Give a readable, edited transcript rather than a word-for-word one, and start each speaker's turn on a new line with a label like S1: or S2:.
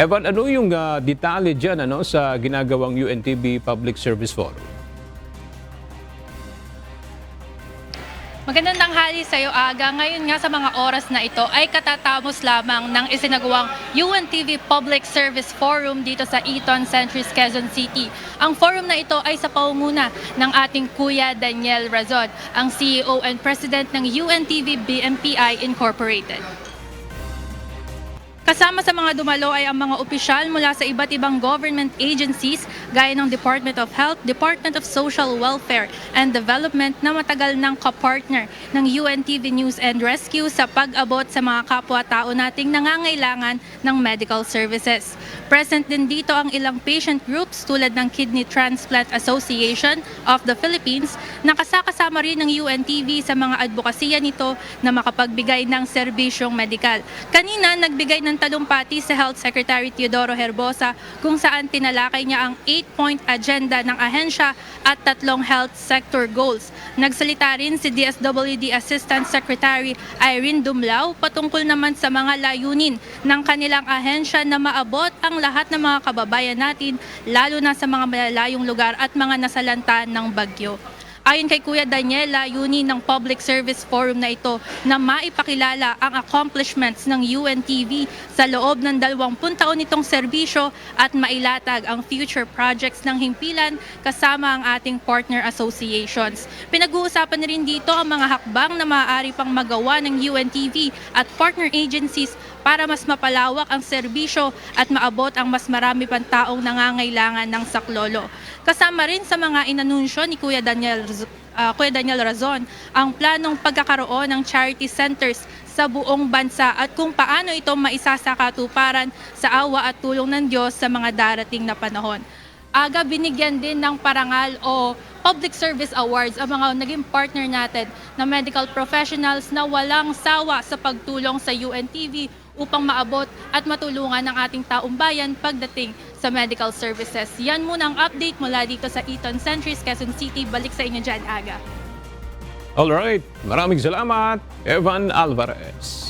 S1: Evan, ano yung detalye dyan sa ginagawang UNTV Public Service Forum?
S2: Magandang tanghali sa iyo, Aga. Ngayon nga sa mga oras na ito ay katatapos lamang ng isinagawang UNTV Public Service Forum dito sa Eton Centris, Quezon City. Ang forum na ito ay sa pangunguna ng ating Kuya Daniel Razon, ang CEO and President ng UNTV BMPI Incorporated. Kasama sa mga dumalo ay ang mga opisyal mula sa iba't ibang government agencies gaya ng Department of Health, Department of Social Welfare and Development na matagal ng kapartner ng UNTV News and Rescue sa pag-abot sa mga kapwa-tao nating nangangailangan ng medical services. Present din dito ang ilang patient groups tulad ng Kidney Transplant Association of the Philippines na kasama rin ng UNTV sa mga advokasya nito na makapagbigay ng serbisyong medikal. Kanina, nagbigay ng talumpati sa Health Secretary Teodoro Herbosa kung saan tinalakay niya ang 8-point agenda ng ahensya at 3 health sector goals. Nagsalita rin si DSWD Assistant Secretary Irene Dumlao patungkol naman sa mga layunin ng kanilang ahensya na maabot ang lahat ng mga kababayan natin lalo na sa mga malalayong lugar at mga nasalanta ng bagyo. Ayon kay Kuya Daniel, layunin ng Public Service Forum na ito na maipakilala ang accomplishments ng UNTV sa loob ng 20 taon nitong serbisyo at mailatag ang future projects ng himpilan kasama ang ating partner associations. Pinag-uusapan rin dito ang mga hakbang na maaari pang magawa ng UNTV at partner agencies para mas mapalawak ang serbisyo at maabot ang mas marami pang taong nangangailangan ng saklolo. Kasama rin sa mga inanunsyo ni Kuya Daniel Razon ang planong pagkakaroon ng charity centers sa buong bansa at kung paano ito maisasakatuparan sa awa at tulong ng Diyos sa mga darating na panahon. Aga, binigyan din ng parangal o Public Service Awards ang mga naging partner natin na medical professionals na walang sawa sa pagtulong sa UNTV upang maabot at matulungan ang ating taong bayan pagdating sa medical services. Yan muna ang update mula dito sa Eton Centris, Quezon City. Balik sa inyo dyan, Aga.
S1: Alright, maraming salamat, Evan Alvarez.